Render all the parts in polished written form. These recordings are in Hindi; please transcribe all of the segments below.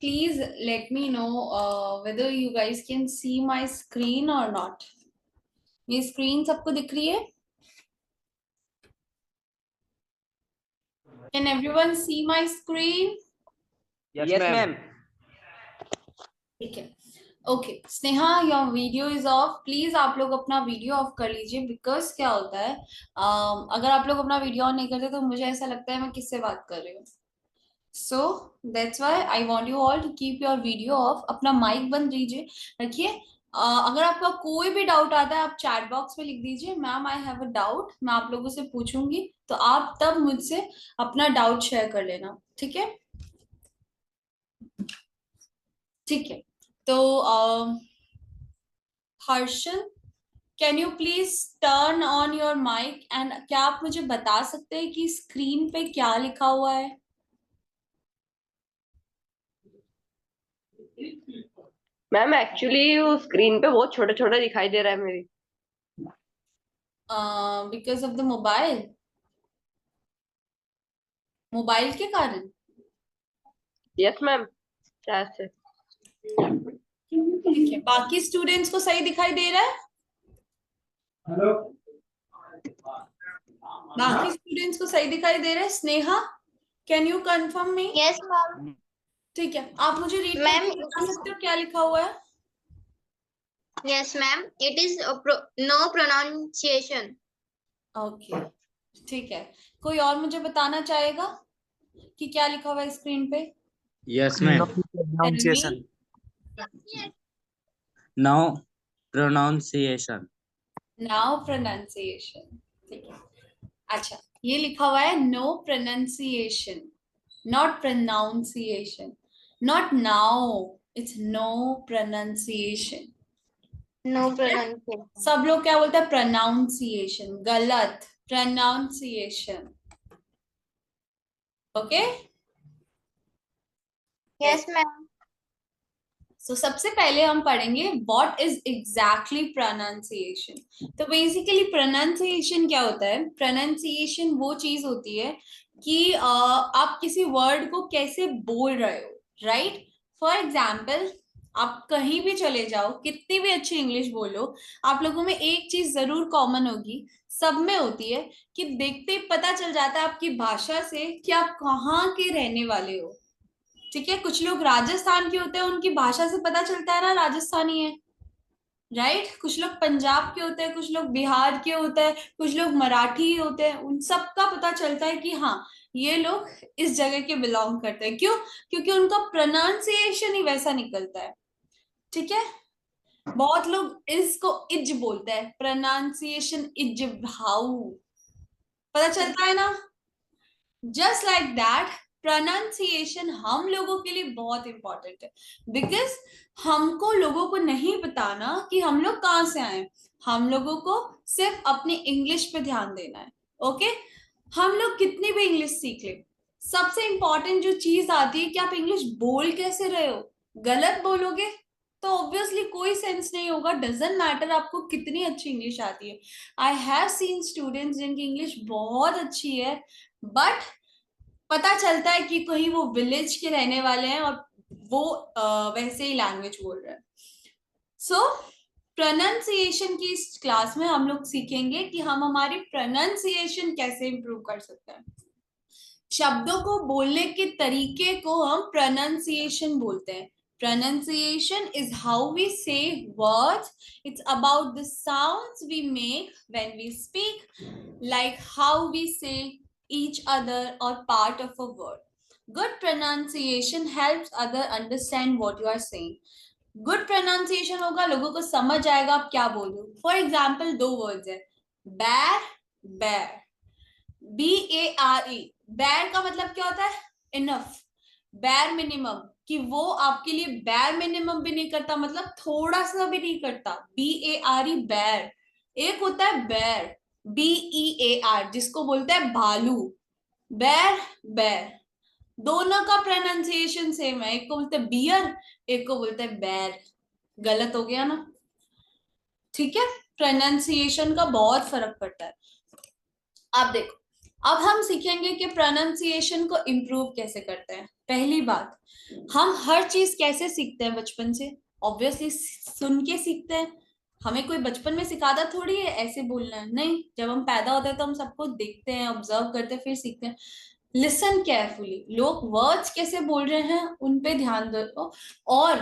please let me know whether you guys can see my screen or not. ये screen सबको दिख रही है? Can everyone see my screen? Yes, ma'am. ठीक है. Okay Sneha, your video is of. Please आप लोग अपना वीडियो ऑफ कर लीजिए, बिकॉज क्या होता है अगर आप लोग अपना वीडियो ऑन नहीं करते तो मुझे ऐसा लगता है मैं किससे बात कर रही हूँ. So that's why I want you all to keep your video off. अपना माइक बंद कीजिए, रखिए. अगर आपका कोई भी डाउट आता है आप चैट बॉक्स में लिख दीजिए, ma'am I have a doubt, मैं आप लोगों से पूछूंगी, तो आप तब मुझसे अपना डाउट शेयर कर लेना. ठीक है, ठीक है. तो Harshal, can you please turn on your mike and क्या आप मुझे बता सकते हैं कि स्क्रीन पे क्या लिखा हुआ है? मैम एक्चुअली वो स्क्रीन पे बहुत छोटा छोटा दिखाई दे रहा है मेरी. बिकॉज ऑफ द मोबाइल के कारण. यस मैम, शायद से. ठीक है, बाकी स्टूडेंट्स को सही दिखाई दे रहा है? हेलो, बाकी स्टूडेंट्स को सही दिखाई दे रहा है? Sneha, can you confirm me? Yes ma'am. ठीक है, आप मुझे रीड मैम, करके बता सकते हो क्या लिखा हुआ है? Yes ma'am, it is no pronunciation. Okay, ठीक है. कोई और मुझे बताना चाहेगा कि क्या लिखा हुआ है स्क्रीन पे? Yes, ma'am. pronunciation. No pronunciation. Now pronunciation. ठीक है. अच्छा, ये लिखा हुआ है no pronunciation, not pronunciation, not now, it's no pronunciation. No pronunciation. सब लोग क्या बोलते हैं? प्रोनाउंसिएशन. गलत, pronunciation. Okay. Yes ma'am. So सबसे पहले हम पढ़ेंगे व्हाट इज एग्जैक्टली प्रोनाउंसिएशन. तो बेसिकली प्रोनाउंसिएशन क्या होता है? प्रोनाउंसिएशन वो चीज होती है कि आप किसी वर्ड को कैसे बोल रहे हो, राइट? फॉर एग्जाम्पल, आप कहीं भी चले जाओ, कितनी भी अच्छी इंग्लिश बोलो, आप लोगों में एक चीज जरूर कॉमन होगी, सब में होती है, कि देखते ही पता चल जाता है आपकी भाषा से कि आप कहाँ के रहने वाले हो. ठीक है, कुछ लोग राजस्थान के होते हैं, उनकी भाषा से पता चलता है ना राजस्थानी है, राइट? कुछ लोग पंजाब के होते हैं, कुछ लोग बिहार के होते हैं, कुछ लोग मराठी होते हैं, उन सब का पता चलता है कि हाँ, ये लोग इस जगह के बिलोंग करते हैं. क्यों? क्योंकि उनका प्रोनाउंसिएशन ही वैसा निकलता है. ठीक है. बहुत लोग इसको इज बोलते हैं, प्रोनाउंसिएशन इज, हाउ, पता चलता है ना? जस्ट लाइक दैट प्रोनाउंसिएशन हम लोगों के लिए बहुत इंपॉर्टेंट है, बिकॉज हमको लोगों को नहीं बताना कि हम लोग कहाँ से आए. हम लोगों को सिर्फ अपनी इंग्लिश पे ध्यान देना है. ओके, हम लोग कितनी भी इंग्लिश सीख ले, सबसे इंपॉर्टेंट जो चीज आती है कि आप इंग्लिश बोल कैसे रहे हो. गलत बोलोगे तो ऑब्वियसली कोई सेंस नहीं होगा. डजंट मैटर आपको कितनी अच्छी इंग्लिश आती है. आई हैव सीन स्टूडेंट्स जिनकी इंग्लिश बहुत अच्छी है, बट पता चलता है कि कहीं वो विलेज के रहने वाले हैं और वो वैसे ही लैंग्वेज बोल रहे हैं. सो प्रोनाउंसिएशन की इस क्लास में हम लोग सीखेंगे कि हम हमारी प्रोनाउंसिएशन कैसे इंप्रूव कर सकते हैं. शब्दों को बोलने के तरीके को हम प्रोनाउंसिएशन बोलते हैं. Pronunciation is how we say words. It's about the sounds we make when we speak, like how we say each other or part of a word. Good pronunciation helps other understand what you are saying. Good pronunciation होगा, लोगों को समझ आएगा आप क्या बोल रहे हो. For example, दो words है, bear, bear, BARE. bear का मतलब क्या होता है? Enough. bare minimum, कि वो आपके लिए bare minimum भी नहीं करता, मतलब थोड़ा सा भी नहीं करता. BARE, bear. एक होता है bear, BEAR, जिसको बोलते हैं भालू. bear, bear. दोनों का प्रोनाउंसिएशन सेम है. एक को बोलते हैं बियर, एक को बोलते हैं bear. गलत हो गया ना? ठीक है, प्रोनाउंसिएशन का बहुत फर्क पड़ता है. आप देखो, अब हम सीखेंगे कि प्रोनाउंसिएशन को इम्प्रूव कैसे करते हैं। पहली बात, हम हर चीज कैसे सीखते हैं बचपन से? ऑब्वियसली सुन के सीखते हैं। हमें कोई बचपन में सिखाता थोड़ी है ऐसे बोलना है, नहीं। जब हम पैदा होते हैं तो हम सबको देखते हैं, ऑब्जर्व करते हैं, फिर सीखते हैं। लिसन केयरफुली, लोग वर्ड्स कैसे बोल रहे हैं उन पे ध्यान दो। और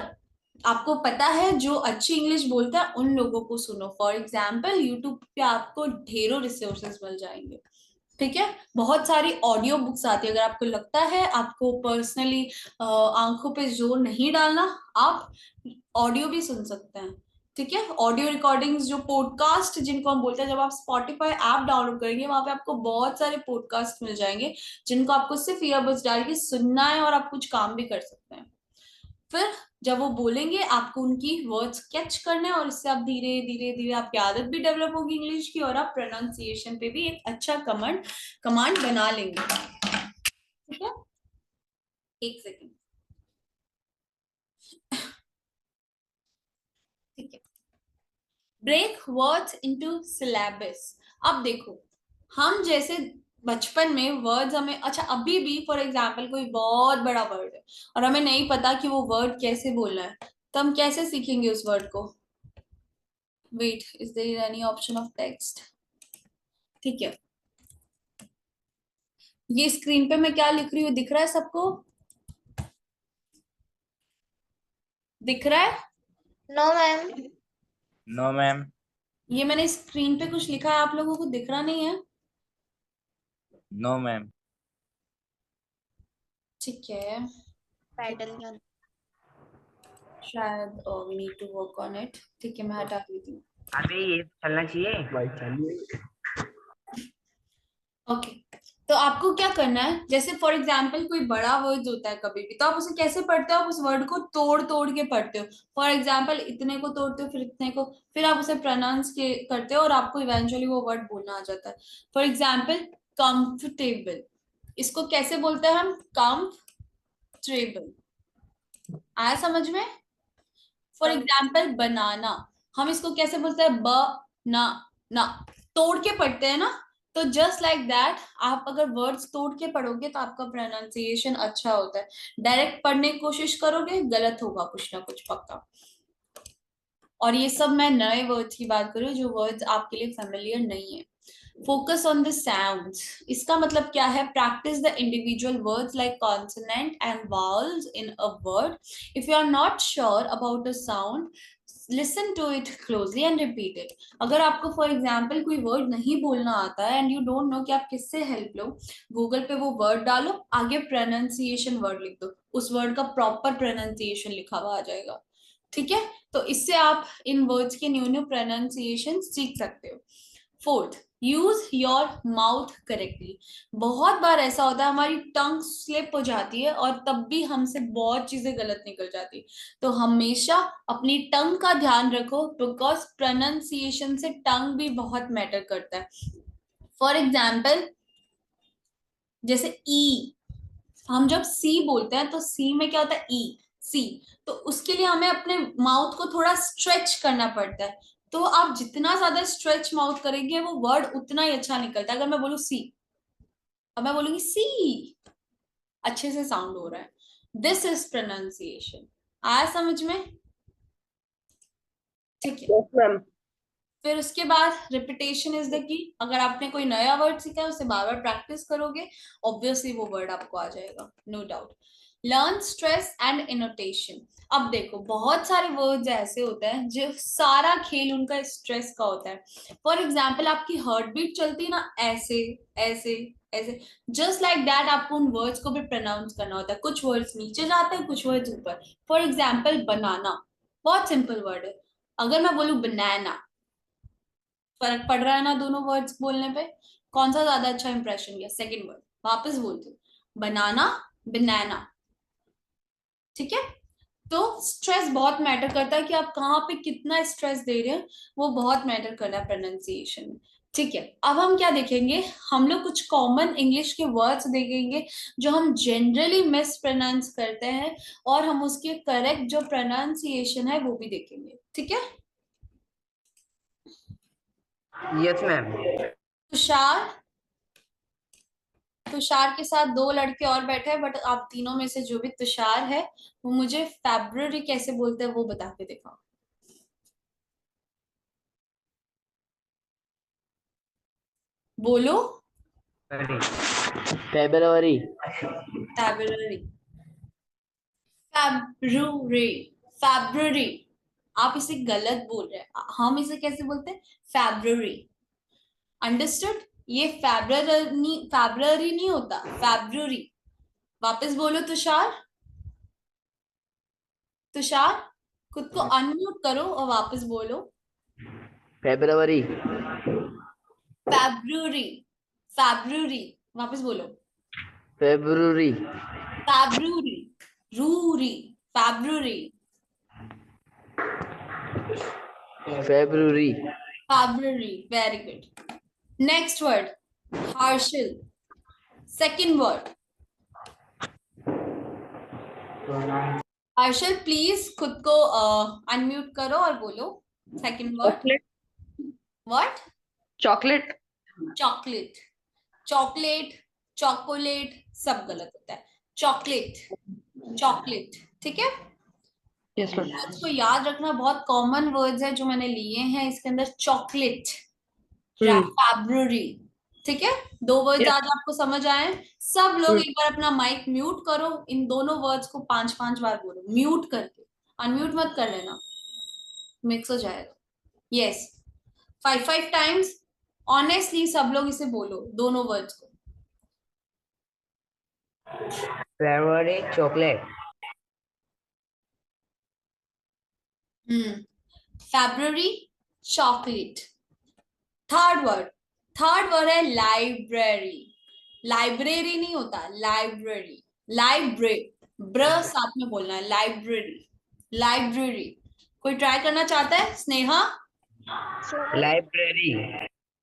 आपको पता है जो अच्छी इंग्लिश बोलता है उन लोगों को सुनो। फॉर एग्जाम्पल यूट्यूब पे आपको ढेरों रिसोर्सेज मिल जाएंगे, ठीक है। बहुत सारी ऑडियो बुक्स आती है। अगर आपको लगता है आपको पर्सनली आंखों पे जोर नहीं डालना, आप ऑडियो भी सुन सकते हैं, ठीक है। ऑडियो रिकॉर्डिंग्स, जो पॉडकास्ट जिनको हम बोलते हैं, जब आप स्पॉटिफाई ऐप डाउनलोड करेंगे वहां पे आपको बहुत सारे पॉडकास्ट मिल जाएंगे जिनको आपको सिर्फ ईयरबड्स डाल के सुनना है और आप कुछ काम भी कर सकते हैं। फिर जब वो बोलेंगे आपको उनकी वर्ड्स कैच करने हैं और इससे आप धीरे धीरे धीरे आपकी आदत भी डेवलप होगी इंग्लिश की और आप प्रोनाउंसिएशन पे भी एक अच्छा कमांड बना लेंगे, ठीक है। एक सेकेंड, ठीक है। Break words into syllables. अब देखो, हम जैसे बचपन में वर्ड्स हमें, अच्छा अभी भी फॉर एग्जाम्पल कोई बहुत बड़ा वर्ड है और हमें नहीं पता कि वो वर्ड कैसे बोलना है, तो हम कैसे सीखेंगे उस वर्ड को? Wait, is there any option of text? ठीक है, ये स्क्रीन पे मैं क्या लिख रही हूँ दिख रहा है सबको? दिख रहा है? No ma'am. No ma'am. ये मैंने स्क्रीन पे कुछ लिखा है, आप लोगों को दिख रहा नहीं है? No ma'am. ठीक है, पैटर्न शायद we need to work on it. ठीक है, मैं हटा देती हूँ। अबे ये चलना चाहिए। ओके, तो आपको क्या करना है, जैसे फॉर एग्जाम्पल कोई बड़ा वर्ड होता है कभी भी, तो आप उसे कैसे पढ़ते हो? आप उस वर्ड को तोड़ तोड़ के पढ़ते हो। फॉर एग्जाम्पल इतने को तोड़ते हो, फिर इतने को, फिर आप उसे प्रोनाउंस के करते हो और आपको इवेंचुअली वो वर्ड बोलना आ जाता है। फॉर एग्जाम्पल कंफर्टेबल, इसको कैसे बोलते हैं हम? कंफर्टेबल। आया समझ में? फॉर एग्जाम्पल बनाना, हम इसको कैसे बोलते हैं? ब ना ना, तोड़ के पढ़ते हैं ना। तो जस्ट लाइक दैट, आप अगर वर्ड्स तोड़ के पढ़ोगे तो आपका प्रोनाउंसिएशन अच्छा होता है। डायरेक्ट पढ़ने की कोशिश करोगे, गलत होगा कुछ ना कुछ पक्का। और ये सब मैं नए वर्ड्स की बात कर रही हूँ जो वर्ड्स आपके लिए फेमिलियर नहीं है। फोकस ऑन द साउंड्स, इसका मतलब क्या है? Practice the individual words like consonant and vowels in a word. If you are not sure about a sound, listen to it closely and repeat it. अगर आपको फॉर एग्जाम्पल कोई वर्ड नहीं बोलना आता है एंड यू डोंट नो कि आप किससे हेल्प लो, गूगल पे वो वर्ड डालो, आगे प्रोनाउंसिएशन वर्ड लिख दो, उस वर्ड का प्रॉपर प्रोनाउंसिएशन लिखा हुआ आ जाएगा, ठीक है। तो इससे आप इन वर्ड्स के न्यू न्यू प्रोनाउंसिएशन सीख सकते हो। Fourth, use your mouth correctly. बहुत बार ऐसा होता है हमारी टंग स्लिप हो जाती है और तब भी हमसे बहुत चीजें गलत निकल जाती है। तो हमेशा अपनी टंग का ध्यान रखो, बिकॉज प्रोनाउंसिएशन से टंग भी बहुत मैटर करता है। फॉर एग्जाम्पल जैसे ई, हम जब सी बोलते हैं तो सी में क्या होता है? ई, सी। तो उसके लिए हमें अपने माउथ को थोड़ा स्ट्रेच करना पड़ता है। तो आप जितना ज्यादा स्ट्रेच माउथ करेंगे वो वर्ड उतना ही अच्छा निकलता है। अगर मैं बोलूँ सी, अब मैं बोलूंगी सी, अच्छे से साउंड हो रहा है। This is pronunciation. आया समझ में? ठीक है। Yes ma'am. फिर उसके बाद रिपीटेशन इज द की। अगर आपने कोई नया वर्ड सीखा है उसे बार बार प्रैक्टिस करोगे, ऑब्वियसली वो वर्ड आपको आ जाएगा, no doubt. Learn stress and intonation. अब देखो बहुत सारे वर्ड्स ऐसे होते हैं जो सारा खेल उनका स्ट्रेस का होता है। फॉर एग्जाम्पल आपकी हार्ट बीट चलती है ना, ऐसे ऐसे ऐसे, जस्ट लाइक दैट आपको उन वर्ड्स को भी प्रोनाउंस करना होता है। कुछ वर्ड्स नीचे जाते हैं, कुछ वर्ड्स ऊपर। फॉर एग्जाम्पल बनाना, बहुत सिंपल वर्ड है। अगर मैं बोलूं बनाना, फर्क पड़ रहा है ना दोनों वर्ड्स बोलने पे? कौन सा ज्यादा अच्छा इंप्रेशन गया? Second word. वापस बोलती हूँ, बनाना, बनाना, ठीक है। तो स्ट्रेस बहुत मैटर करता है कि आप कहाँ पे कितना स्ट्रेस दे रहे हैं, वो बहुत मैटर करता है प्रोनाउंसिएशन में, ठीक है। अब हम क्या देखेंगे? हम लोग कुछ कॉमन इंग्लिश के वर्ड्स देखेंगे जो हम जनरली मिस प्रोनाउंस करते हैं और हम उसके करेक्ट जो प्रोनाउंसिएशन है वो भी देखेंगे, ठीक है। Yes ma'am. तुषार, तुषार के साथ दो लड़के और बैठे हैं, बट आप तीनों में से जो भी तुषार है वो मुझे फेब्रुअरी कैसे बोलते हैं वो बता के दिखाओ। बोलो। फेब्रुअरी। फेब्रुअरी। फेब्रुअरी। फेब्रुअरी। आप इसे गलत बोल रहे हैं, हम इसे कैसे बोलते हैं? फेब्रुअरी। अंडरस्टूड? ये फेब्रुअरी नहीं होता, फेब्रुअरी। वापस बोलो तुषार। तुषार, खुद को अनम्यूट करो और वापस बोलो। फेब्रुअरी। फेब्रुअरी। फेब्रुअरी। वापस बोलो। फेब्रुअरी। फेब्रुअरी। रूरी। February. February. February. Very good. Next word, Harshal. Second word. Harshal please खुद को अनम्यूट करो और बोलो second word. Chocolate. What? Chocolate. Chocolate. Chocolate, chocolate सब गलत होता है। चॉकलेट। चॉकलेट। ठीक है? Yes ma'am. वर्ड्स को याद रखना, बहुत कॉमन वर्ड्स है जो मैंने लिए हैं इसके अंदर। Chocolate, February. ठीक है? दो वर्ड्स आज आपको समझ आए। सब लोग एक बार अपना माइक म्यूट करो, इन दोनों वर्ड्स को 5-5 बार बोलो म्यूट करके। अनम्यूट मत कर लेना, मिक्स हो जाएगा। यस, 5-5 टाइम्स ऑनेस्टली सब लोग इसे बोलो, दोनों वर्ड्स को। February chocolate. February chocolate. Third word है लाइब्रेरी। लाइब्रेरी नहीं होता, लाइब्रेरी। लाइब्रेरी, ब्र साथ में बोलना है, लाइब्रेरी। लाइब्रेरी। कोई ट्राई करना चाहता है? स्नेहा। लाइब्रेरी।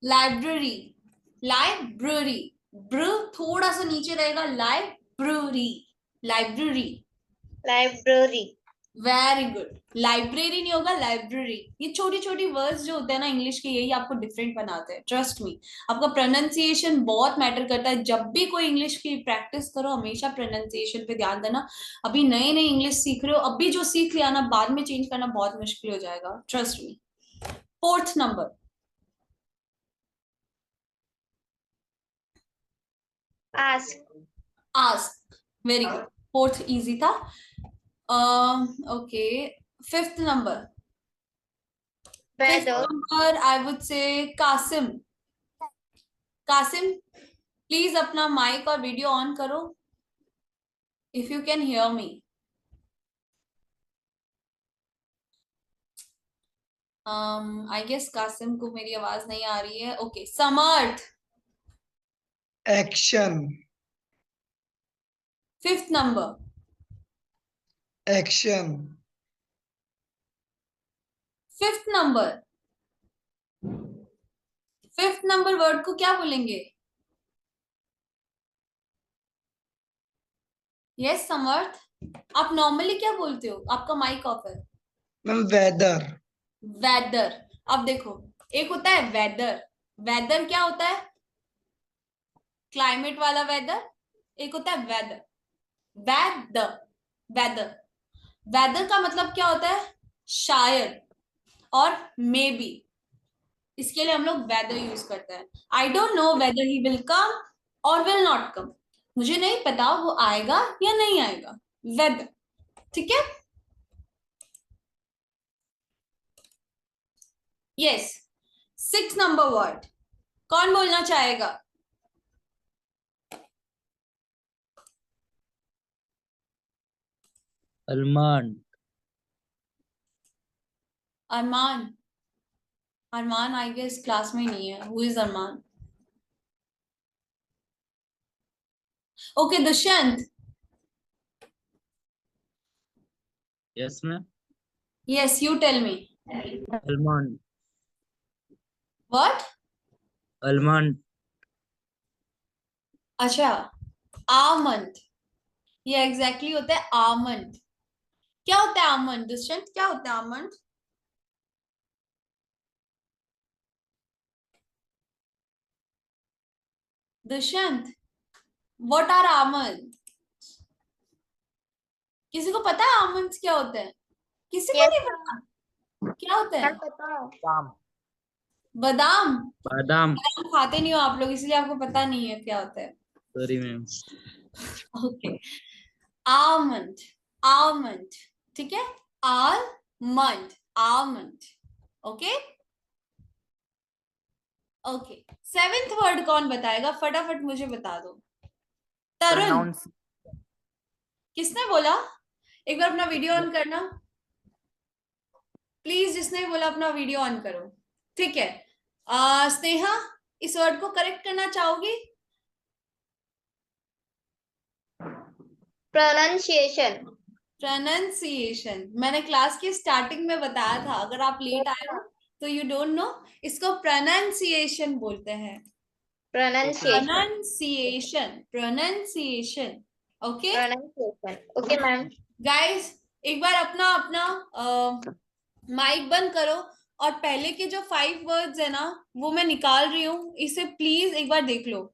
लाइब्रेरी। लाइब्रेरी। ब्र थोड़ा सा नीचे रहेगा, library. Library. Library. Very good. Library नहीं होगा, लाइब्रेरी। ये छोटी छोटी वर्ड्स जो होते हैं ना इंग्लिश के, यही आपको डिफरेंट बनाते हैं, ट्रस्ट मी। आपका प्रोनाउंसिएशन बहुत मैटर करता है। जब भी कोई इंग्लिश की प्रैक्टिस करो, हमेशा प्रोनाउंसिएशन पे ध्यान देना। अभी नए नए इंग्लिश सीख रहे हो, अभी जो सीख लिया ना, बाद में चेंज करना बहुत मुश्किल हो जाएगा, trust me. Fourth number, ask. Ask. Very good, fourth easy था। Okay, fifth number. Fifth weather. number, I would say Kasim. Kasim, please अपना माइक और वीडियो ऑन करो, if you can hear me. I guess Kasim को मेरी आवाज नहीं आ रही है। Okay, Samarth. Action. Fifth number. Action. Fifth number. Fifth number word को क्या बोलेंगे? यस समर्थ, आप नॉर्मली क्या बोलते हो? आपका माइक ऑफ है। Ma'am weather. वेदर। अब देखो, एक होता है वेदर। वेदर क्या होता है? क्लाइमेट वाला वेदर। एक होता है वेदर। वेदर। वेदर। वेदर का मतलब क्या होता है? शायद और मे बी। इसके लिए हम लोग वेदर यूज करते हैं। I don't know whether he will come और विल नॉट कम। मुझे नहीं पता वो आएगा या नहीं आएगा। वेदर। ठीक है? यस। 6 नंबर वर्ड कौन बोलना चाहेगा? Almond. Arman. Arman I guess class में नहीं है। Who is Arman? Okay, Dushyant. Yes ma'am. Yes, you tell me. Almond. What? Almond. अच्छा, आमंड। ये एग्जैक्टली होता है आमंड। क्या होता है आमंड? दुष्यंत, क्या होता है almond? Dushyant, what are almond? किसी को पता है आमंड्स क्या होते हैं? किसी को Yes, नहीं पता क्या होते हैं? मैम बताओ। Palm. बादाम। बादाम। बादाम खाते नहीं हो आप लोग, इसलिए आपको पता नहीं है क्या होता है। Sorry ma'am. Okay, almond, almond, ठीक है, almond, almond, okay okay. Seventh word कौन बताएगा? फटाफट मुझे बता दो। तरुण, Pronounce. किसने बोला? एक बार अपना वीडियो ऑन करना प्लीज, जिसने भी बोला अपना वीडियो ऑन करो, ठीक है। स्नेहा, इस वर्ड को करेक्ट करना चाहोगी? Pronunciation. प्रोनाउंसिएशन मैंने क्लास की स्टार्टिंग में बताया था, अगर आप लेट आए हो तो यू डोंट नो, इसको प्रोनाउंसिएशन बोलते हैं। Pronunciation. Pronunciation, pronunciation, okay Pronunciation. Okay, ma'am. Guys. एक बार अपना अपना माइक बंद करो और पहले के जो 5 वर्ड्स है ना वो मैं निकाल रही हूँ, इसे प्लीज एक बार देख लो।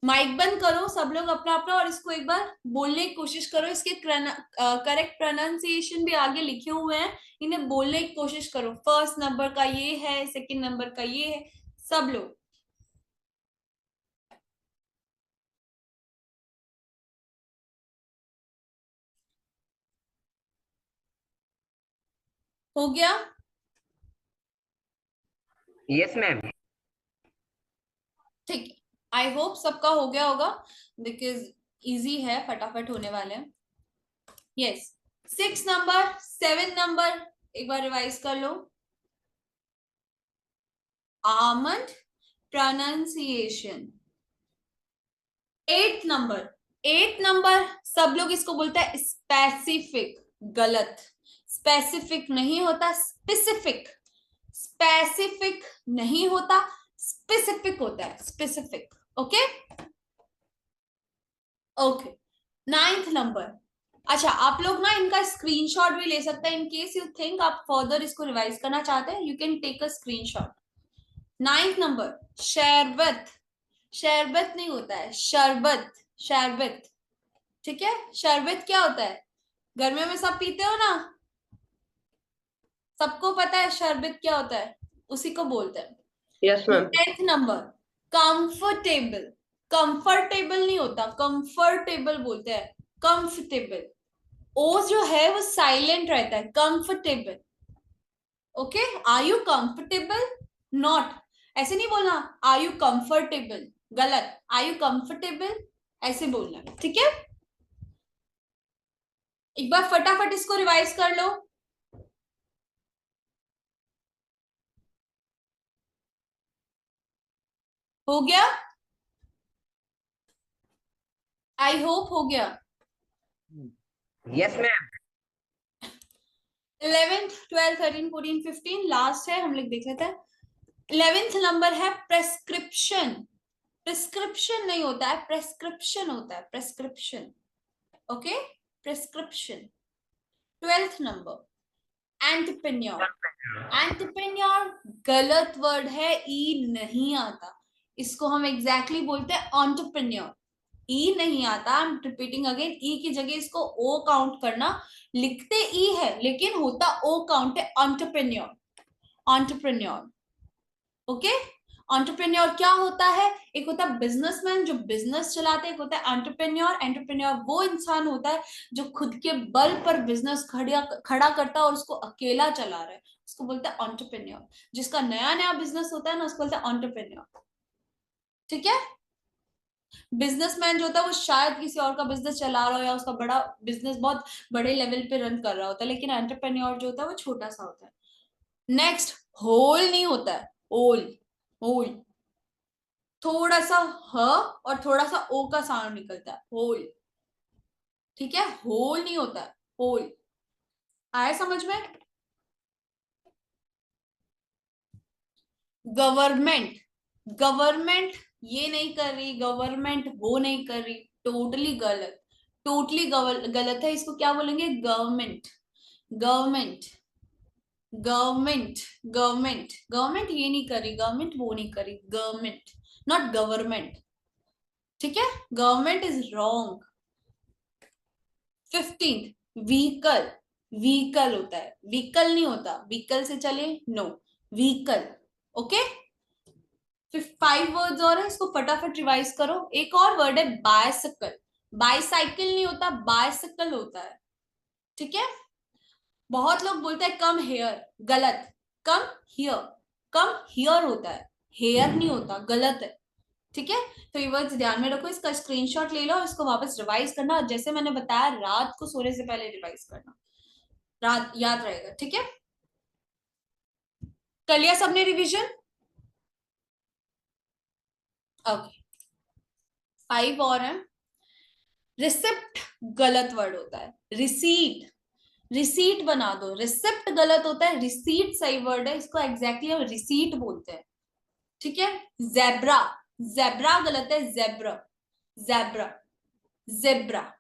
माइक बंद करो सब लोग अपना अपना, और इसको एक बार बोलने की कोशिश करो। इसके करेक्ट प्रोनाउंसिएशन भी आगे लिखे हुए हैं, इन्हें बोलने की कोशिश करो। फर्स्ट नंबर का ये है, सेकंड नंबर का ये है, सब लोग। हो गया? Yes, ma'am. ठीक है, आई होप सबका हो गया होगा, बिकॉज इजी है, फटाफट होने वाले हैं। यस, 6 नंबर, 7 नंबर एक बार रिवाइज कर लो। Almond, pronunciation. 8 नंबर, 8 नंबर सब लोग इसको बोलते हैं स्पेसिफिक। गलत, स्पेसिफिक नहीं होता, स्पेसिफिक। स्पेसिफिक नहीं होता, स्पेसिफिक होता है, specific. Okay okay. 9th number, अच्छा आप लोग ना इनका स्क्रीनशॉट भी ले सकते हैं, इन केस यू थिंक आप फर्दर इसको रिवाइज करना चाहते हैं, you can take a screenshot. 9th number, sharbat. Sharbat नहीं होता है, शरबत, शरबत, ठीक है। शरबत क्या होता है? गर्मियों में सब पीते हो ना, सबको पता है शरबत क्या होता है, उसी को बोलते हैं। Yes ma'am. 10th number, comfortable. Comfortable नहीं होता, कंफर्टेबल बोलते हैं, कंफर्टेबल। ओ जो है वो साइलेंट रहता है, comfortable. Okay, are you comfortable? Not, ऐसे नहीं बोलना आर यू कंफर्टेबल, गलत, आर यू कंफर्टेबल ऐसे बोलना है, ठीक है। एक बार फटाफट इसको रिवाइज कर लो। हो गया? आई होप हो गया। Yes, ma'am. 11th 12th 13 14 15 last है, हम लोग देख लेते हैं। 11th नंबर है प्रेस्क्रिप्शन। प्रिस्क्रिप्शन नहीं होता है, प्रेस्क्रिप्शन होता है, prescription, okay, prescription. 12th number, entrepreneur. Entrepreneur गलत वर्ड है, ई नहीं आता, इसको हम एग्जैक्टली बोलते हैं एंटरप्रेन्योर। ई नहीं आता, आई एम रिपीटिंग अगेन, ई की जगह इसको ओ काउंट करना, लिखते ई है लेकिन होता ओ काउंट है, एंटरप्रेन्योर, एंटरप्रेन्योर, ओके। एंटरप्रेन्योर क्या होता है? एक होता है बिजनेसमैन जो बिजनेस चलाते हैं, एक होता है एंटरप्रेन्योर। एंटरप्रेन्योर वो इंसान होता है जो खुद के बल पर बिजनेस खड़ा करता है और उसको अकेला चला रहा है, उसको बोलते हैं एंटरप्रेन्योर। जिसका नया नया बिजनेस होता है ना, उसको बोलते हैं एंटरप्रेन्योर, ठीक है। बिजनेसमैन जो होता है वो शायद किसी और का बिजनेस चला रहा हो या उसका बड़ा बिजनेस बहुत बड़े लेवल पे रन कर रहा होता है, लेकिन एंटरप्रेन्योर जो होता है वो छोटा सा होता है। नेक्स्ट, होल नहीं होता है, होल, होल थोड़ा सा ह और थोड़ा सा ओ का साउंड निकलता है, होल, ठीक है, होल नहीं होता है, होल। आया समझ में? गवर्नमेंट, गवर्नमेंट ये नहीं कर रही, गवर्नमेंट वो नहीं कर रही, टोटली गलत, टोटली गलत है, इसको क्या बोलेंगे? Government, government, government, government, government ये नहीं करी, गवर्नमेंट वो नहीं करी, गवर्नमेंट, नॉट गवर्नमेंट, ठीक है, government is wrong. 15th, vehicle, vehicle होता है, व्हीकल नहीं होता, व्हीकल से चले, नो, व्हीकल। ओके, 5 वर्ड्स और है, इसको फटाफट रिवाइज करो। एक और वर्ड है बायसाइकिल, बाईसाइकिल नहीं होता, बायसाइकिल होता है। ठीक है, बहुत लोग बोलते हैं कम हेयर, गलत, कम हियर, कम हियर होता है, हेयर नहीं होता, गलत है। ठीक है, तो ये वर्ड्स ध्यान में रखो, इसका स्क्रीनशॉट ले लो और इसको वापस रिवाइज करना, और जैसे मैंने बताया रात को सोने से पहले रिवाइज करना, रात याद रहेगा। ठीक है, कर लिया सबने रिवीजन? ओके, 5 और है। रिसिप्ट गलत वर्ड होता है, रिसीट, रिसीट बना दो, रिसिप्ट गलत होता है, रिसीट सही वर्ड है, इसको एग्जैक्टली हम रिसीट बोलते हैं। ठीक है, जेब्रा, जेब्रा गलत है, जेब्रा, जेब्रा, जेब्रा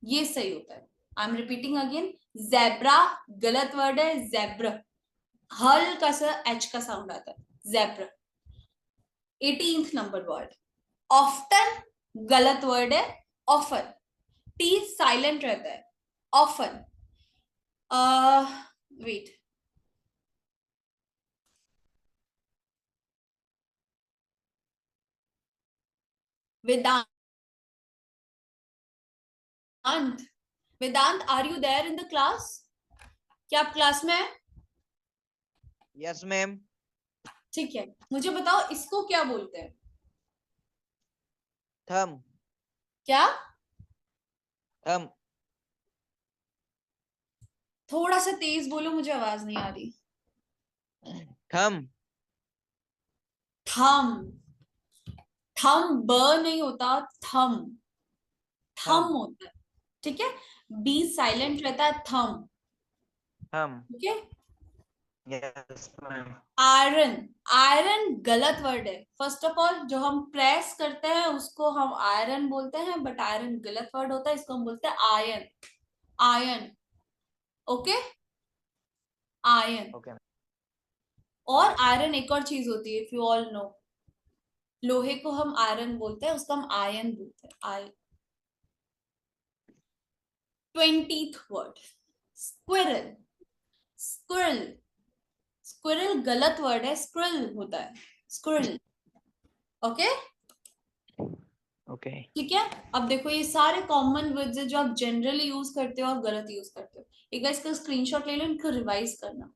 ये सही होता है। I am repeating again, zebra गलत वर्ड है, जेब्रा, हल्का सा एच का साउंड आता है, zebra. 18th number word, often गलत वर्ड है, ऑफन, टी साइलेंट रहता है, often. Wait, Vedant, Vedant are you there in the class? क्या आप क्लास में है? Yes ma'am. ठीक है, मुझे बताओ इसको क्या बोलते हैं? थम। क्या? थम। थोड़ा सा तेज बोलो, मुझे आवाज नहीं आ रही। थम। थम, थम ब नहीं होता, थम, थम थम। होता है। ठीक है, बी साइलेंट रहता है, थम। थम। ठीक है, यस मैम। आयरन, आयरन गलत वर्ड है। फर्स्ट ऑफ ऑल जो हम प्रेस करते हैं उसको हम आयरन बोलते हैं, बट आयरन गलत वर्ड होता है, इसको हम बोलते हैं ion, ion. Okay, ion. Okay. और आयरन एक और चीज होती है, इफ यू ऑल नो, लोहे को हम आयरन बोलते हैं, उसको हम आयन बोलते हैं, ion. 20th word, squirrel, squirrel, squirrel गलत वर्ड है, स्क्विरल होता है, स्क्विरल। Okay, okay. ठीक है। अब देखो ये सारे कॉमन वर्ड्स है जो आप जनरली यूज करते हो और गलत यूज करते हो। एक बार इसका स्क्रीनशॉट ले लो, इनको रिवाइज करना।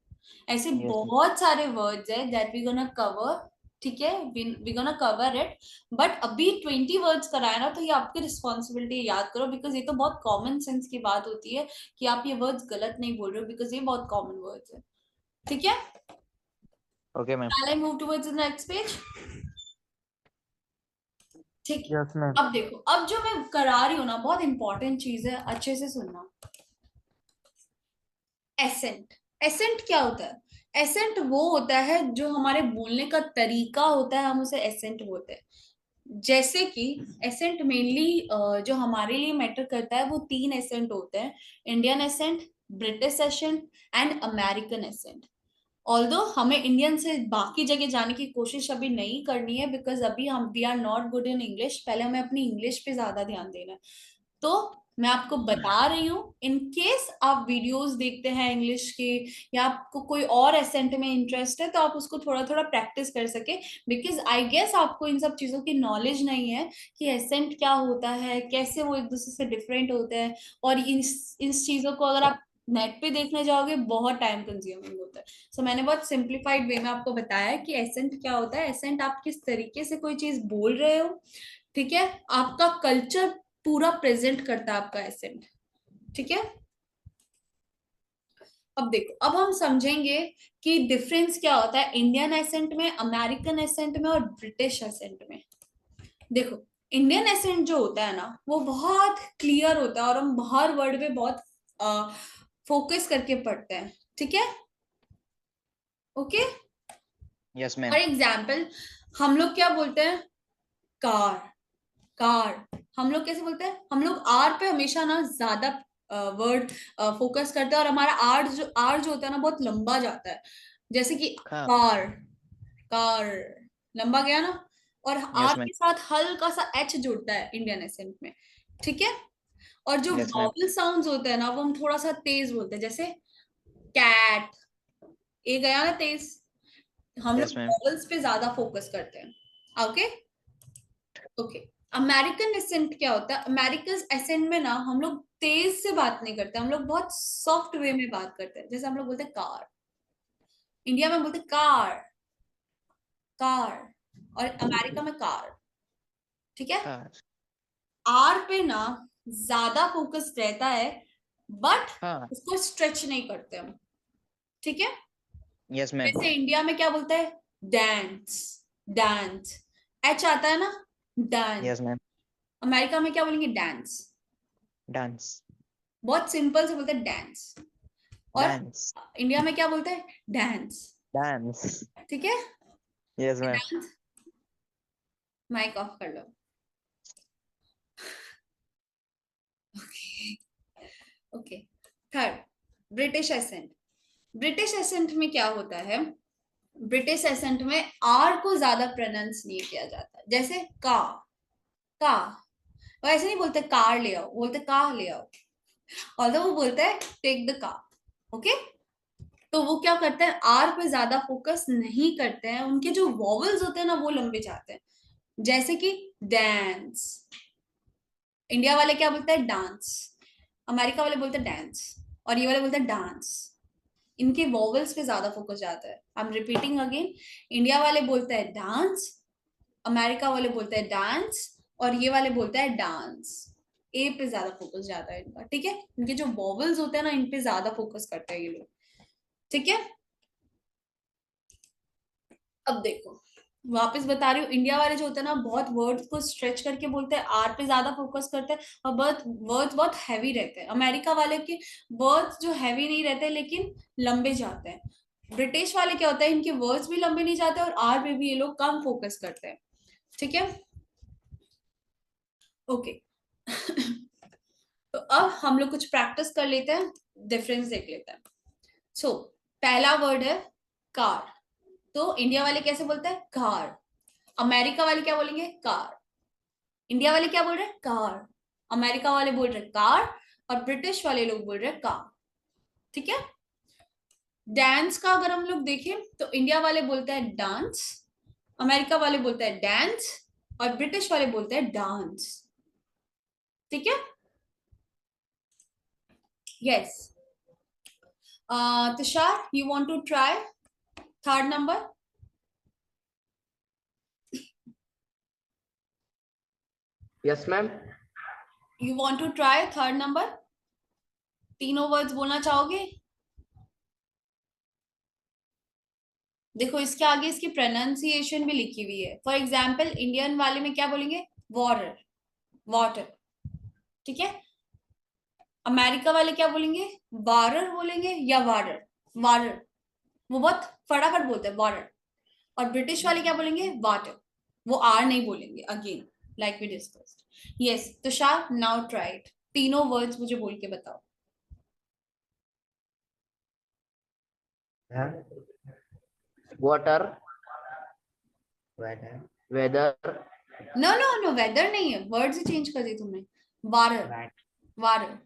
ऐसे Yes, बहुत सारे वर्ड्स है दैट वी गोना कवर। ठीक है, we gonna cover it, but अभी 20 वर्ड्स कराया ना, तो ये आपकी रिस्पॉन्सिबिलिटी है, याद करो, बिकॉज ये तो बहुत कॉमन सेंस की बात होती है कि आप ये वर्ड्स गलत नहीं बोल रहे हो, बिकॉज ये बहुत कॉमन वर्ड्स है। ठीक है, okay ma'am. Shall I move towards the next page? ठीक है, यस मैम। अब देखो, अब जो मैं करा रही हूँ ना, बहुत इंपॉर्टेंट चीज है, अच्छे से सुनना। एसेंट, एसेंट क्या होता है? एसेंट वो होता है जो हमारे बोलने का तरीका होता है, हम उसे एसेंट बोलते हैं। जैसे कि एसेंट मेनली जो हमारे लिए मैटर करता है वो 3 एसेंट होते हैं, Indian accent, British accent and American accent. Although हमें इंडियन से बाकी जगह जाने की कोशिश अभी नहीं करनी है, बिकॉज अभी हम we are not good in English, पहले हमें अपनी इंग्लिश पे ज्यादा ध्यान देना है। तो मैं आपको बता रही हूँ, इन केस आप वीडियोस देखते हैं इंग्लिश के, या आपको कोई और एसेंट में इंटरेस्ट है, तो आप उसको थोड़ा थोड़ा प्रैक्टिस कर सके, बिकॉज आई गेस आपको इन सब चीजों की नॉलेज नहीं है कि एसेंट क्या होता है, कैसे वो एक दूसरे से डिफरेंट होते हैं। और इस चीजों को अगर आप नेट पे देखने जाओगे बहुत टाइम कंज्यूमिंग होता है। सो मैंने बहुत सिंप्लीफाइड वे में आपको बताया कि एसेंट क्या होता है। एसेंट आप किस तरीके से कोई चीज बोल रहे हो, ठीक है, आपका कल्चर पूरा प्रेजेंट करता है आपका एसेंट। ठीक है, अब देखो, अब हम समझेंगे कि डिफरेंस क्या होता है इंडियन एसेंट में, अमेरिकन एसेंट में और ब्रिटिश एसेंट में। देखो, इंडियन एसेंट जो होता है ना, वो बहुत क्लियर होता है और हम हर वर्ड पे बहुत फोकस करके पढ़ते हैं। ठीक है, okay. Yes ma'am. For example, हम लोग क्या बोलते हैं? कार, कार हम लोग कैसे बोलते हैं? हम लोग आर पे हमेशा ना ज्यादा वर्ड फोकस करते हैं, और हमारा आर जो होता है ना, बहुत लंबा जाता है। जैसे कि हाँ। कार, कार लंबा गया ना। और आर के साथ हल्का सा एच जुड़ता है इंडियन एसेंट में, ठीक है। और जो Yes, ma'am. वॉवल साउंड्स होते हैं ना वो हम थोड़ा सा तेज बोलते हैं, जैसे कैट, ये गया ना तेज। हम लोग Yes, ma'am. वॉवल्स पे ज्यादा फोकस करते हैं। Okay okay. अमेरिकन एसेंट क्या होता है? अमेरिकन एसेंट में ना हम लोग तेज से बात नहीं करते, हम लोग बहुत सॉफ्ट वे में बात करते हैं। जैसे हम लोग बोलते हैं कार, इंडिया में बोलते हैं कार, कार, और अमेरिका में कार, ठीक है। हाँ आर पे ना ज्यादा फोकस रहता है, बट हाँ. उसको स्ट्रेच नहीं करते हम, ठीक है। Yes, ma'am. जैसे इंडिया में क्या बोलते हैं? डांस, डांस, एच आता है ना, डांस। Yes, ma'am. अमेरिका में क्या बोलेंगे? डांस। Dance. बहुत सिंपल से बोलते हैं डांस। और Dance. इंडिया में क्या बोलते हैं? Dance, Dance. ठीक है। Yes, ma'am. Dance. Mic off कर लो। Okay okay. Third, British accent. British accent में क्या होता है? ब्रिटिश एसेंट में आर को ज्यादा प्रोनाउंस नहीं किया जाता। जैसे का, का, वो ऐसे नहीं बोलते कार ले आओ, बोलते कार ले आओ। और वो बोलते हैं टेक द कार, ओके। तो वो क्या करते हैं? आर पे ज्यादा फोकस नहीं करते हैं, उनके जो वॉवल्स होते हैं ना वो लंबे जाते हैं। जैसे कि डांस, इंडिया वाले क्या बोलते हैं? डांस। अमेरिका वाले बोलते हैं डांस, और ये वाले बोलते हैं डांस। इनके वॉवल्स पे ज्यादा फोकस जाता है। I am repeating again, India वाले बोलते हैं डांस, अमेरिका वाले बोलते हैं डांस, और ये वाले बोलते हैं डांस। ए पे ज्यादा फोकस जाता है इनका, ठीक है। इनके जो वॉवल्स होते हैं ना इन पे ज्यादा फोकस करते हैं ये लोग, ठीक है। अब देखो, वापस बता रही हूँ, इंडिया वाले जो होते हैं ना बहुत वर्ड्स को स्ट्रेच करके बोलते हैं, आर पे ज्यादा फोकस करते हैं, और वर्ड्स बहुत हैवी रहते हैं। अमेरिका वाले के वर्ड्स जो हैवी नहीं रहते लेकिन लंबे जाते हैं। ब्रिटिश वाले क्या होता है, इनके वर्ड्स भी लंबे नहीं जाते और आर पे भी ये लोग कम फोकस करते हैं, ठीक है। ओके तो अब हम लोग कुछ प्रैक्टिस कर लेते हैं, डिफरेंस देख लेते हैं। सो पहला वर्ड है कार। तो इंडिया वाले कैसे बोलते हैं? कार। अमेरिका वाले क्या बोलेंगे? कार। इंडिया वाले क्या बोल रहे हैं? कार। अमेरिका वाले बोल रहे हैं कार, और ब्रिटिश वाले लोग बोल रहे हैं कार, ठीक है। डांस का अगर हम लोग देखें तो इंडिया वाले बोलते हैं डांस, अमेरिका वाले बोलते हैं डांस, और ब्रिटिश वाले बोलते हैं डांस, ठीक है। Yes, Tushar, you want to try third number? Yes, ma'am. You want to try third number? तीनों वर्ड्स बोलना चाहोगे? देखो इसके आगे इसकी प्रोनाउंसिएशन भी लिखी हुई है। फॉर एग्जाम्पल इंडियन वाले में क्या बोलेंगे? वाटर, वाटर, ठीक है। अमेरिका वाले क्या बोलेंगे? वाटर बोलेंगे या वाटर, वाटर, वो बहुत फटाफट बोलते हैं वाटर। और ब्रिटिश वाले क्या बोलेंगे? वाटर, वो आर नहीं बोलेंगे, again like we discussed. Yes Tushar, now try it. तीनों वर्ड्स मुझे बोल के बताओ। Water, weather, no no no, weather नहीं है, वर्ड्स ही चेंज कर दी तुमने। वाटर, वाटर,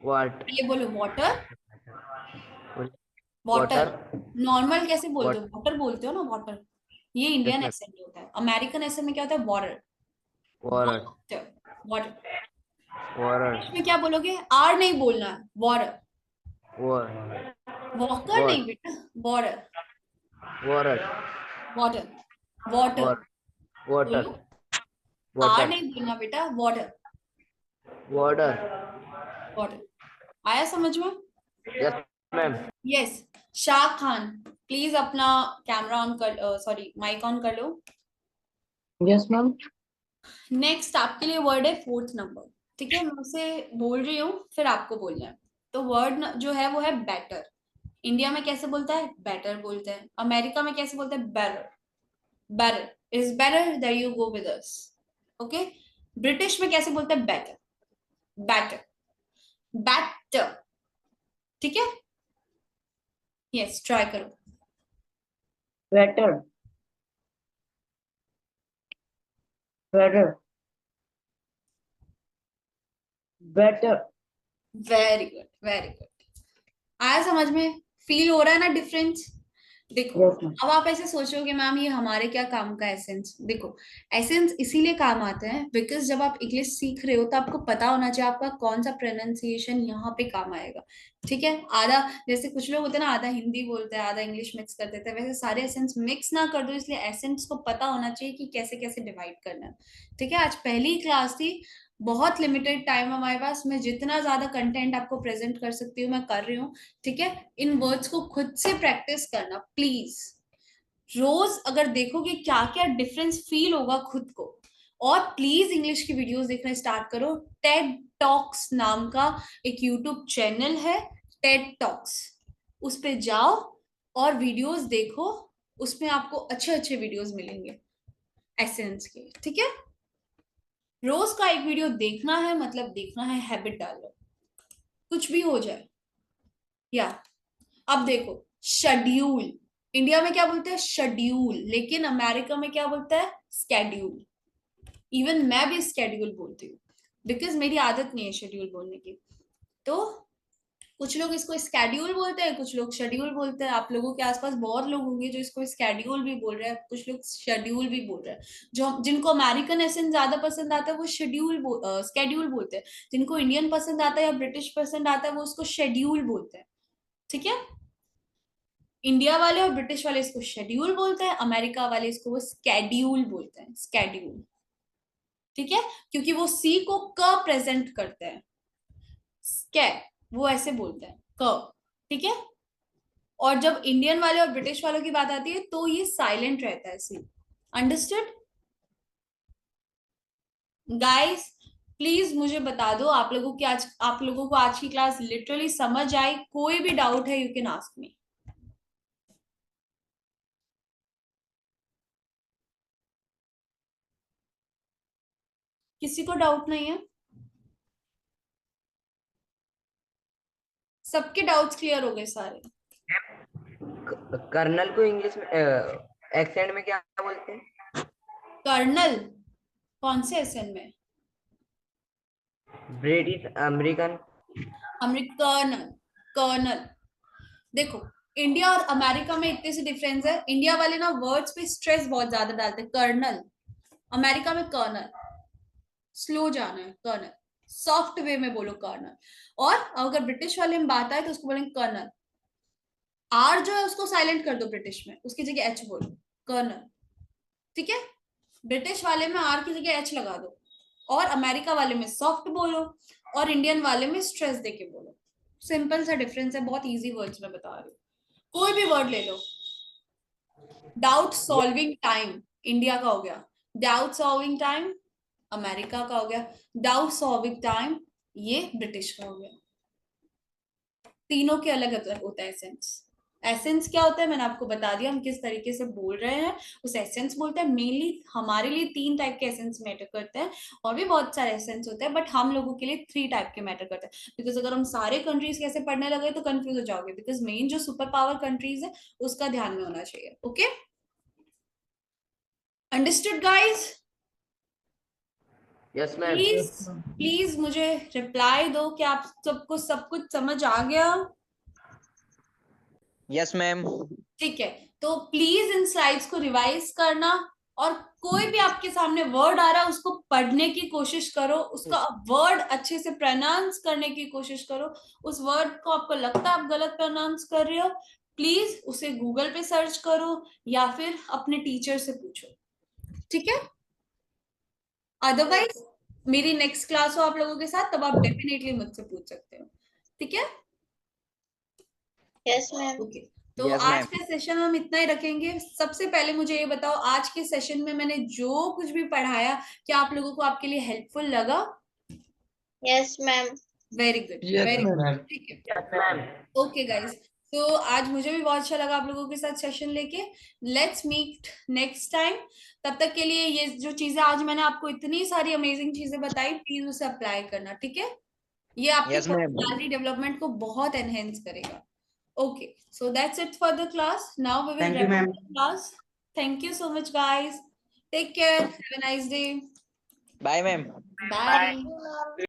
what, ये बोलो वाटर, water, वाटर। नॉर्मल कैसे बोलते what, हो? वाटर बोलते हो ना, वाटर। ये इंडियन ma'am. एसेंट होता है। अमेरिकन एसेंट में क्या होता है? Water, water, water, water. water, इसमें क्या बोलोगे? आर नहीं बोलना है, वाटर। water, वॉकर नहीं बेटा, water, water, water, water. water, बोलो, आर water, नहीं बोलना बेटा, वाटर, water. वाटर। आया समझ में? Yes, ma'am. Yes. Shah Khan, please अपना कैमरा ऑन कर, सॉरी माइक ऑन कर लो। Yes, ma'am. नेक्स्ट आपके लिए वर्ड है फोर्थ नंबर, ठीक है। मैं उसे बोल रही हूँ फिर आपको बोलना है। तो वर्ड जो है वो है बेटर। इंडिया में कैसे बोलता है? बेटर बोलते हैं। अमेरिका में कैसे बोलते हैं? Better, better, is better that you go with us, okay. British में कैसे बोलते हैं? बेटर, बेटर, बेटर, ठीक है। यस ट्राई करो। Better. better, better. Very good, very good. आया समझ में? फील हो रहा है ना डिफरेंस? देखो, Yes, ma'am. अब आप ऐसे सोचोगे मैम ये हमारे क्या काम का एसेंस। देखो, एसेंस इसीलिए काम आते हैं बिकॉज जब आप इंग्लिश सीख रहे हो तो आपको पता होना चाहिए आपका कौन सा प्रोनाउंसिएशन यहाँ पे काम आएगा। ठीक है, आधा जैसे कुछ लोग होते हैं ना, आधा हिंदी बोलते हैं आधा इंग्लिश मिक्स कर देते हैं, वैसे सारे एसेंस मिक्स ना कर दो। इसलिए एसेंस को पता होना चाहिए कि कैसे कैसे डिवाइड करना है। ठीक है, आज पहली क्लास थी, बहुत लिमिटेड टाइम हमारे पास, मैं जितना ज्यादा कंटेंट आपको प्रेजेंट कर सकती हूँ मैं कर रही हूँ। ठीक है, इन वर्ड्स को खुद से प्रैक्टिस करना प्लीज। रोज अगर देखोगे क्या क्या डिफरेंस फील होगा खुद को। और प्लीज इंग्लिश की वीडियोस देखना स्टार्ट करो। टेड टॉक्स नाम का एक यूट्यूब चैनल है, टेड टॉक्स, उस पे जाओ और वीडियोस देखो। उसमें आपको अच्छे अच्छे वीडियोस मिलेंगे एसेंस के। ठीक है, रोज का एक वीडियो देखना है, मतलब देखना है, हैबिट डालो, कुछ भी हो जाए। या अब देखो, शेड्यूल, इंडिया में क्या बोलते हैं? शेड्यूल, लेकिन अमेरिका में क्या बोलता है? स्केड्यूल। इवन मैं भी स्केड्यूल बोलती हूँ बिकॉज मेरी आदत नहीं है शेड्यूल बोलने की। तो कुछ लोग इसको स्केड्यूल बोलते हैं, कुछ लोग शेड्यूल बोलते हैं। आप लोगों के आसपास बहुत लोग होंगे जो इसको स्केड्यूल भी बोल रहे हैं, कुछ लोग शेड्यूल भी बोल रहे हैं। जो जिनको अमेरिकन एसेंट ज्यादा पसंद आता है वो स्केड्यूल बोलते हैं। जिनको इंडियन पसंद आता है या ब्रिटिश पसंद आता है वो उसको शेड्यूल बोलते हैं। ठीक है, इंडिया वाले और ब्रिटिश वाले इसको शेड्यूल बोलते हैं, अमेरिका वाले इसको वो स्केड्यूल बोलते हैं, स्केड्यूल। ठीक है, क्योंकि वो सी को क प्रेजेंट करते हैं, स्के वो ऐसे बोलते हैं क। ठीक है, और जब इंडियन वाले और ब्रिटिश वालों की बात आती है तो ये साइलेंट रहता है सी। Understood guys? प्लीज मुझे बता दो आप लोगों को आज की क्लास लिटरली समझ आई? कोई भी डाउट है यू कैन आस्क मी। किसी को डाउट नहीं है? सबके डाउट्स क्लियर हो गए सारे? कर्नल को इंग्लिश में एक्सेंट में क्या बोलते हैं? कर्नल कौन से एसेंट में? British, American. American, colonel. देखो, इंडिया और अमेरिका में इतने से डिफरेंस है। इंडिया वाले ना वर्ड्स पे स्ट्रेस बहुत ज्यादा डालते हैं, कर्नल। अमेरिका में कर्नल, स्लो जाना है, कर्नल, सॉफ्ट वे में बोलो कर्नल। और अगर ब्रिटिश वाले में बात आए तो उसको बोलेंगे कर्नल। आर जो है उसको साइलेंट कर दो ब्रिटिश में, उसकी जगह एच बोलो, कर्नल। ठीक है, ब्रिटिश वाले में आर की जगह एच लगा दो, और अमेरिका वाले में सॉफ्ट बोलो, और इंडियन वाले में स्ट्रेस देके बोलो। सिंपल सा डिफरेंस है, बहुत इजी वर्ड्स में बता रही हूँ। कोई भी वर्ड ले लो। डाउट सॉल्विंग टाइम इंडिया का हो गया, डाउट सॉल्विंग टाइम अमेरिका का हो गया, डाउट सॉल्विंग टाइम ये ब्रिटिश का हो गया। तीनों के अलग अलग होता है एसेंस। एसेंस क्या होता है मैंने आपको बता दिया, हम किस तरीके से बोल रहे हैं उस एसेंस बोलते हैं। मेनली हमारे लिए 3 टाइप के एसेंस मैटर करते हैं, और भी बहुत सारे एसेंस होते हैं, बट हम लोगों के लिए 3 टाइप के मैटर करते हैं। बिकॉज अगर हम सारे कंट्रीज कैसे पढ़ने लगे तो कंफ्यूज हो जाओगे, बिकॉज मेन जो सुपर पावर कंट्रीज है उसका ध्यान में होना चाहिए। Okay, understood guys? Yes ma'am. Please मुझे रिप्लाई दो कि आप सबको सब कुछ समझ आ गया? Yes ma'am. ठीक है, तो प्लीज इन स्लाइड्स को रिवाइज करना, और कोई भी आपके सामने वर्ड आ रहा है उसको पढ़ने की कोशिश करो, उसका वर्ड अच्छे से प्रोनाउंस करने की कोशिश करो। उस वर्ड को आपको लगता है आप गलत प्रोनाउंस कर रहे हो, प्लीज उसे गूगल पे सर्च करो या फिर अपने टीचर से पूछो। ठीक है, अदरवाइज मेरी नेक्स्ट क्लास हो आप लोगों के साथ तब आप डेफिनेटली मुझसे पूछ सकते हो। ठीक है, यस मैम। ओके। तो Yes, आज ma'am. का सेशन हम इतना ही रखेंगे। सबसे पहले मुझे ये बताओ, आज के सेशन में मैंने जो कुछ भी पढ़ाया क्या आप लोगों को आपके लिए हेल्पफुल लगा? Yes ma'am. Very good, very good. ठीक है, यस मैम। ओके गाइस, तो आज मुझे भी बहुत अच्छा लगा आप लोगों के साथ सेशन लेके। Let's meet next time. तब तक के लिए ये जो चीजें आज मैंने आपको इतनी सारी अमेजिंग चीजें बताई, प्लीज उसे अप्लाई करना। ठीक है, ये आपके Yes, ma'am. पर्सनालिटी डेवलपमेंट को बहुत एनहेंस करेगा। Okay, so that's it for the class. Now we will Thank you, wrap up ma'am. the class. Thank you so much, guys. Take care. Have a nice day. Bye ma'am. Bye.